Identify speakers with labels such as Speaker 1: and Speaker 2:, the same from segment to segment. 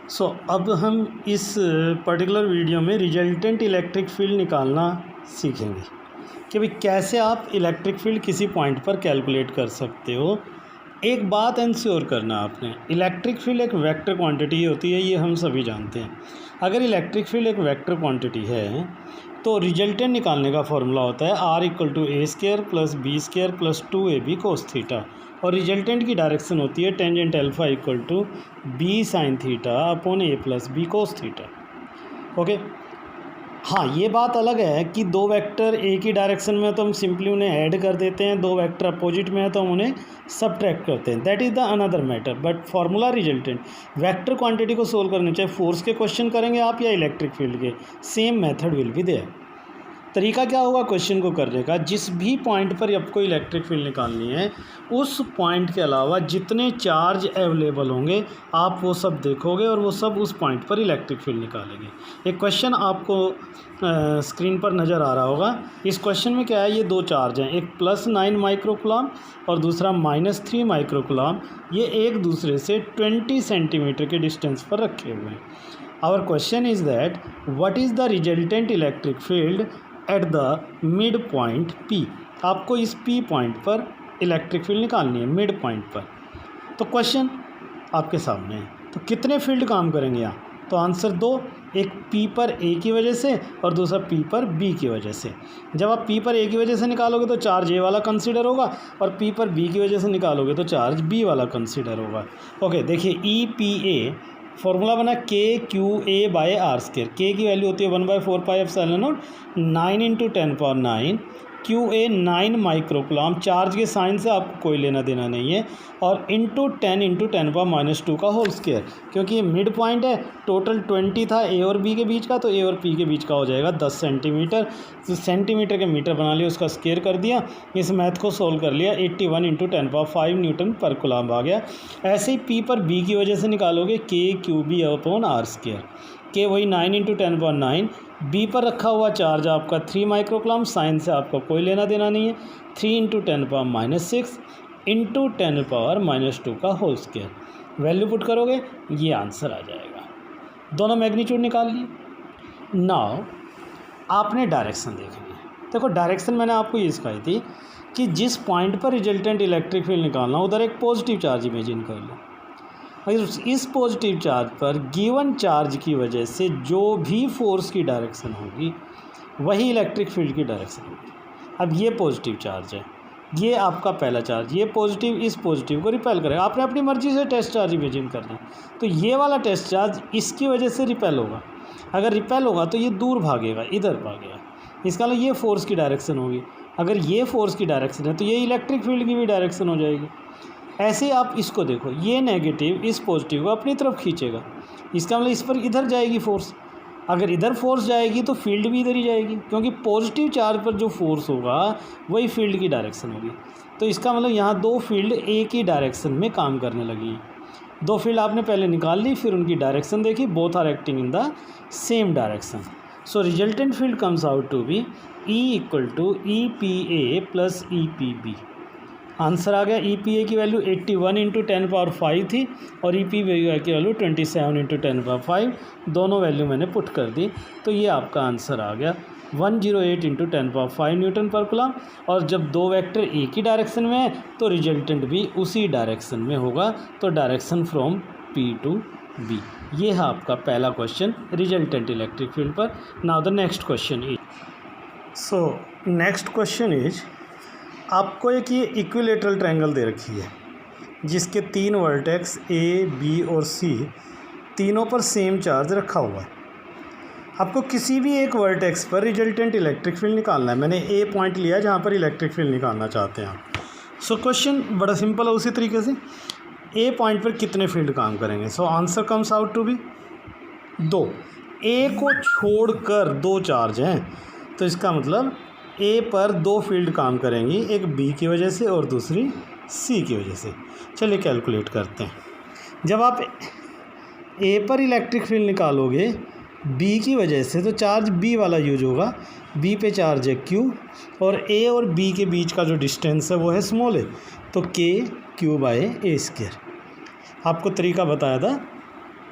Speaker 1: अब हम इस पर्टिकुलर वीडियो में रिजल्टेंट इलेक्ट्रिक फील्ड निकालना सीखेंगे कि भाई कैसे आप इलेक्ट्रिक फील्ड किसी पॉइंट पर कैलकुलेट कर सकते हो। एक बात इंश्योर करना आपने, इलेक्ट्रिक फील्ड एक वेक्टर क्वांटिटी होती है, ये हम सभी जानते हैं। अगर इलेक्ट्रिक फील्ड एक वेक्टर क्वांटिटी है तो रिजल्टेंट निकालने का फॉर्मूला होता है R=a² + b² + 2ab cos theta, और रिजल्टेंट की डायरेक्शन होती है tangent alpha b sin theta upon a + b cos theta. Okay, हाँ ये बात अलग है कि दो वेक्टर एक ही डायरेक्शन में है तो हम सिंपली उन्हें ऐड कर देते हैं, दो वेक्टर अपोजिट में है तो हम उन्हें सब्ट्रैक्ट करते हैं, that is the another matter. But formula resultant vector quantity को सोल्व करने, चाहे फोर्स के क्वेश्चन करेंगे आप या इलेक्ट्रिक फील्ड के, same method will be there. तरीका क्या होगा क्वेश्चन को करने का, जिस भी पॉइंट पर आपको इलेक्ट्रिक फील्ड निकालनी है उस पॉइंट के अलावा जितने चार्ज अवेलेबल होंगे आप वो सब देखोगे और वो सब उस पॉइंट पर इलेक्ट्रिक फील्ड निकालेंगे। एक क्वेश्चन आपको स्क्रीन पर नज़र आ रहा होगा। इस क्वेश्चन में क्या है, ये दो चार्ज हैं, एक +9 माइक्रोकुलाम और दूसरा -3 माइक्रोकुलाम, ये एक दूसरे से 20 सेंटीमीटर के डिस्टेंस पर रखे हुए हैं। Our question is that what is the resultant electric field at the mid point P। आपको इस P पॉइंट पर इलेक्ट्रिक फील्ड निकालनी है, मिड पॉइंट पर। तो क्वेश्चन आपके सामने है, तो कितने फील्ड काम करेंगे यहाँ, तो आंसर दो, एक P पर A की वजह से और दूसरा P पर B की वजह से। जब आप P पर A की वजह से निकालोगे तो चार्ज A वाला कंसीडर होगा, और P पर B की वजह से निकालोगे तो चार्ज B वाला कंसीडर होगा। ओके, देखिए EPA फॉर्मूला बना KQA/r²। K की वैल्यू होती है 1/4πε0, 9 × 10⁹, QA 9 माइक्रोकुलाम, चार्ज के साइन से आपको कोई लेना देना नहीं है, और इंटू 10 × 10⁻² का होल स्क्वायर। क्योंकि ये मिड पॉइंट है, टोटल 20 था A और B के बीच का, तो A और P के बीच का हो जाएगा 10 सेंटीमीटर। तो सेंटीमीटर के मीटर बना लिया, उसका स्क्वायर कर दिया, इस मैथ को सोल्व कर लिया, 81 × 10⁵ न्यूटन पर कूलम आ गया। ऐसे ही P पर B की वजह से निकालोगे KQB/r²। K वही 9 × 10⁹, B पर रखा हुआ चार्ज आपका 3 माइक्रोकुलाम, साइन से आपका कोई लेना देना नहीं है, 3 × 10⁻6 इंटू 10⁻² का होल स्क्वायर। वैल्यू पुट करोगे ये आंसर आ जाएगा। दोनों मैग्नीट्यूड निकाल लिए। नाउ आपने डायरेक्शन देखनी है। देखो डायरेक्शन मैंने आपको ये सिखाई थी कि जिस पॉइंट पर रिजल्टेंट इलेक्ट्रिक फील्ड निकालना उधर एक पॉजिटिव चार्ज इमेजिन कर लो। इस पॉजिटिव चार्ज पर गिवन चार्ज की वजह से जो भी फोर्स की डायरेक्शन होगी वही इलेक्ट्रिक फील्ड की डायरेक्शन होगी। अब ये पॉजिटिव चार्ज है, ये आपका पहला चार्ज, ये पॉजिटिव इस पॉजिटिव को रिपेल करेगा। आपने अपनी मर्जी से टेस्ट चार्ज इमेजिन करना है, तो ये वाला टेस्ट चार्ज इसकी वजह से रिपेल होगा। अगर रिपेल होगा तो ये दूर भागेगा, इधर भागेगा, इसका मतलब ये फोर्स की डायरेक्शन होगी। अगर ये फोर्स की डायरेक्शन है तो ये इलेक्ट्रिक फील्ड की भी डायरेक्शन हो जाएगी। ऐसे आप इसको देखो, ये नेगेटिव इस पॉजिटिव को अपनी तरफ खींचेगा, इसका मतलब इस पर इधर जाएगी फोर्स। अगर इधर फोर्स जाएगी तो फील्ड भी इधर ही जाएगी, क्योंकि पॉजिटिव चार्ज पर जो फोर्स होगा वही फील्ड की डायरेक्शन होगी। तो इसका मतलब यहाँ दो फील्ड एक ही डायरेक्शन में काम करने लगी। दो फील्ड आपने पहले निकाल ली, फिर उनकी डायरेक्शन देखी, both are acting in the same direction. So resultant field comes out to be E = EPA + EPB। Answer आ गया। EPA की वैल्यू 81 × 10⁵ थी और EPB की वैल्यू 27 × 10⁵। दोनों वैल्यू मैंने पुट कर दी, तो ये आपका आंसर आ गया 108 × 10⁵ न्यूटन पर कूलम। और जब दो वेक्टर एक ही डायरेक्शन में है तो रिजल्टेंट भी उसी डायरेक्शन में होगा, तो direction from P to B। ये है आपका पहला क्वेश्चन रिजल्टेंट इलेक्ट्रिक फील्ड पर। Now the next question is, next question is, आपको एक ये इक्विलेटरल ट्रायंगल दे रखी है जिसके 3 वर्टेक्स A, B और C तीनों पर सेम चार्ज रखा हुआ है। आपको किसी भी एक वर्टेक्स पर रिजल्टेंट इलेक्ट्रिक फील्ड निकालना है। मैंने A पॉइंट लिया जहाँ पर इलेक्ट्रिक फील्ड निकालना चाहते हैं आप। क्वेश्चन बड़ा सिंपल है, उसी तरीके से A पॉइंट पर कितने फील्ड काम करेंगे। Answer comes out to be 2। A को छोड़कर दो चार्ज हैं, तो इसका मतलब A पर दो फील्ड काम करेंगी, एक B की वजह से और दूसरी C की वजह से। चलिए कैलकुलेट करते हैं। जब आप A पर इलेक्ट्रिक फील्ड निकालोगे B की वजह से तो चार्ज B वाला यूज होगा। B पे चार्ज है Q और A और B के बीच का जो डिस्टेंस है वो है स्मॉल है, तो KQ/A²। आपको तरीका बताया था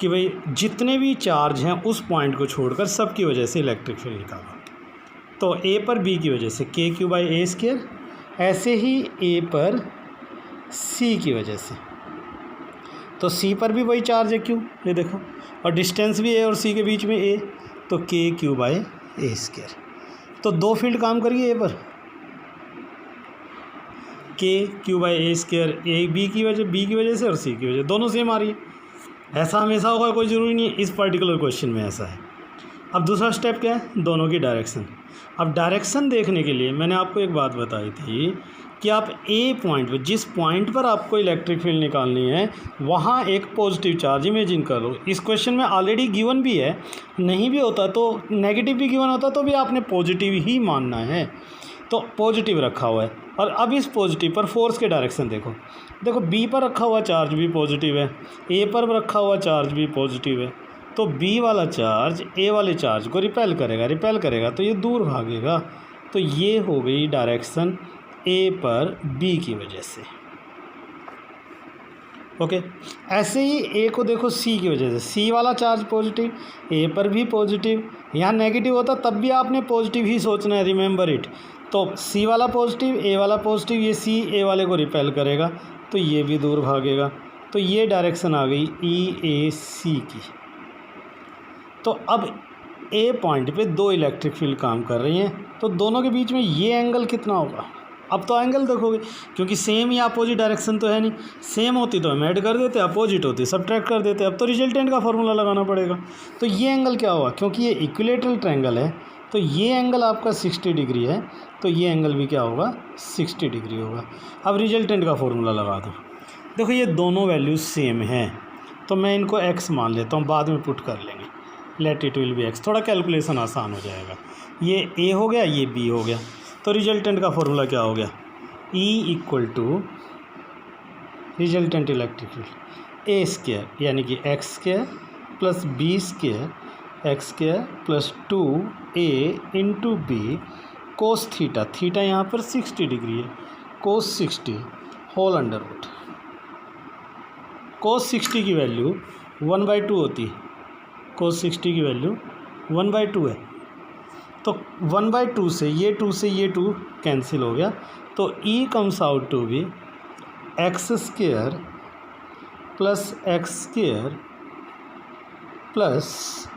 Speaker 1: कि भाई जितने भी चार्ज हैं उस पॉइंट को छोड़कर सब की वजह से इलेक्ट्रिक फील्ड निकालो। तो ए पर बी की वजह से के क्यू बाई ए स्क्वायर, ऐसे ही ए पर सी की वजह से, तो सी पर भी वही चार्ज है क्यू, ये देखो, और डिस्टेंस भी ए और सी के बीच में ए, तो के क्यू बाई ए स्क्वायर। तो दो फील्ड काम करिए ए पर, K Q by A square A B की वजह से और सी की वजह, दोनों सेम आ रही है। ऐसा हमेशा होगा कोई ज़रूरी नहीं है, इस पर्टिकुलर क्वेश्चन में ऐसा है। अब दूसरा स्टेप क्या है, दोनों की डायरेक्शन। अब डायरेक्शन देखने के लिए मैंने आपको एक बात बताई थी कि आप ए पॉइंट पर, जिस पॉइंट पर आपको इलेक्ट्रिक फील्ड निकालनी है, वहाँ एक पॉजिटिव चार्ज इमेजिन करो। इस क्वेश्चन में ऑलरेडी गिवन भी है, नहीं भी होता तो नेगेटिव भी गिवन होता तो भी आपने पॉजिटिव ही मानना है, तो पॉजिटिव रखा हुआ है। और अब इस पॉजिटिव पर फोर्स के डायरेक्शन देखो, देखो बी पर रखा हुआ चार्ज भी पॉजिटिव है, ए पर रखा हुआ चार्ज भी पॉजिटिव है, तो बी वाला चार्ज ए वाले चार्ज को रिपेल करेगा तो ये दूर भागेगा। तो ये हो गई डायरेक्शन ए पर बी की वजह से। ओके, ऐसे ही ए को देखो सी की वजह से, सी वाला चार्ज पॉजिटिव, ए पर भी पॉजिटिव, यहाँ नेगेटिव होता तब भी आपने पॉजिटिव ही सोचना है, रिमेंबर इट। तो सी वाला पॉजिटिव, ए वाला पॉजिटिव, ये सी ए वाले को रिपेल करेगा तो ये भी दूर भागेगा। तो ये डायरेक्शन आ गई ई ए सी की। तो अब ए पॉइंट पे दो इलेक्ट्रिक फील्ड काम कर रही हैं, तो दोनों के बीच में ये एंगल कितना होगा। अब तो एंगल देखोगे, क्योंकि सेम या अपोजिट डायरेक्शन तो है नहीं, सेम होती तो हम ऐड कर देते, अपोजिट होती सब्ट्रैक्ट कर देते। अब तो रिजल्टेंट का फॉर्मूला लगाना पड़ेगा। तो ये एंगल क्या हुआ, क्योंकि ये इक्विलेटरल ट्रायंगल है तो ये एंगल आपका 60 डिग्री है, तो ये एंगल भी क्या होगा, 60 डिग्री होगा। अब रिजल्टेंट का फॉर्मूला लगा दो। देखो ये दोनों वैल्यूज सेम हैं, तो मैं इनको x मान लेता हूँ, बाद में पुट कर लेंगे, let it will be x, थोड़ा कैलकुलेशन आसान हो जाएगा। ये a हो गया, ये b हो गया, तो रिजल्टेंट का फॉर्मूला क्या हो गया, E equal to resultant electric field A square, यानी कि X square plus B square X square plus 2a into B cos theta, theta यहाँ पर 60 डिग्री है, cos 60 whole under root. Cos 60 की वैल्यू 1/2 होती है, कोस 60 की वैल्यू 1/2 है, तो 1/2 से ये 2 कैंसिल हो गया, तो E comes out to be X square plus X square plus,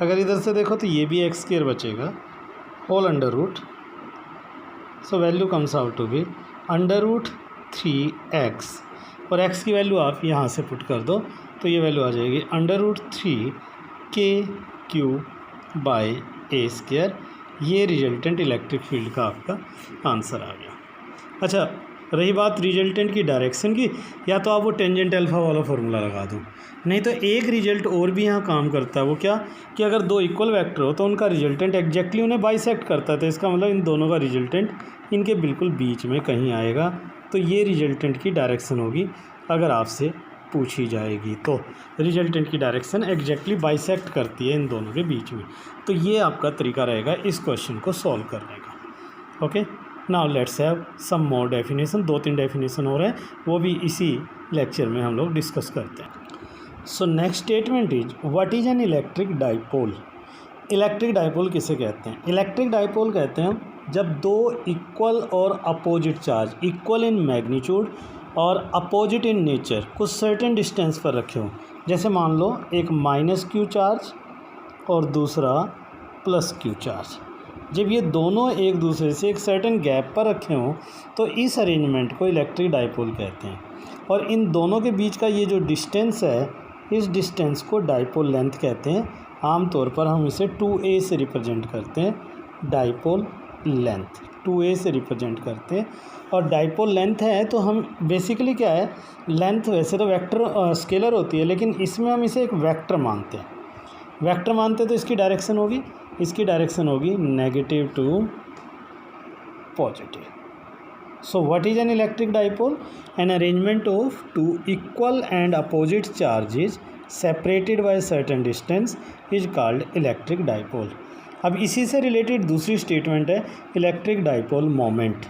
Speaker 1: अगर इधर से देखो तो ये भी एक्स स्क्वायर बचेगा, whole under root. So value comes out to be under root 3x, और x की वैल्यू आप यहाँ से पुट कर दो तो ये वैल्यू आ जाएगी under root 3k³ by A square. ये रिजल्टेंट इलेक्ट्रिक फील्ड का आपका आंसर आ गया। अच्छा, रही बात रिजल्टेंट की डायरेक्शन की, या तो आप वो टेंजेंट अल्फा वाला फॉर्मूला लगा दो, नहीं तो एक रिजल्ट और भी यहाँ काम करता है। वो क्या कि अगर दो इक्वल वेक्टर हो तो उनका रिजल्टेंट एग्जैक्टली उन्हें बाइसेक्ट करता है, तो इसका मतलब इन दोनों का रिजल्टेंट इनके बिल्कुल बीच में कहीं आएगा, तो ये रिजल्टेंट की डायरेक्शन होगी अगर आपसे पूछी जाएगी। तो रिजल्टेंट की डायरेक्शन एग्जैक्टली बाइसेक्ट करती है इन दोनों के बीच में। तो ये आपका तरीका रहेगा इस क्वेश्चन को सॉल्व करने का। Okay, now let's have some more definition, 2-3 definition हो रहे हैं, वो भी इसी लेक्चर में हम लोग डिस्कस करते हैं। So next statement is what is an electric dipole. Electric dipole किसे कहते हैं? इलेक्ट्रिक डाइपोल कहते हैं जब दो इक्वल और opposite charge, equal in magnitude और अपोजिट इन नेचर, कुछ सर्टेन डिस्टेंस पर रखे हों। जैसे मान लो एक -q चार्ज और दूसरा +q चार्ज, जब ये दोनों एक दूसरे से एक सर्टेन गैप पर रखे हों तो इस अरेंजमेंट को इलेक्ट्रिक डाइपोल कहते हैं। और इन दोनों के बीच का ये जो डिस्टेंस है, इस डिस्टेंस को डाइपोल लेंथ कहते हैं। आमतौर पर हम इसे 2a से रिप्रेजेंट करते हैं, डाइपोल लेंथ 2a से रिप्रेजेंट करते हैं। और डाइपोल लेंथ है तो हम बेसिकली क्या है, लेंथ वैसे तो वेक्टर स्केलर होती है, लेकिन इसमें हम इसे एक वेक्टर मानते हैं। वेक्टर मानते तो इसकी डायरेक्शन होगी, negative to positive. So what is an electric dipole? An arrangement of two equal and opposite charges separated by certain distance is called electric dipole. अब इसी से रिलेटेड दूसरी स्टेटमेंट है इलेक्ट्रिक डाइपोल मोमेंट।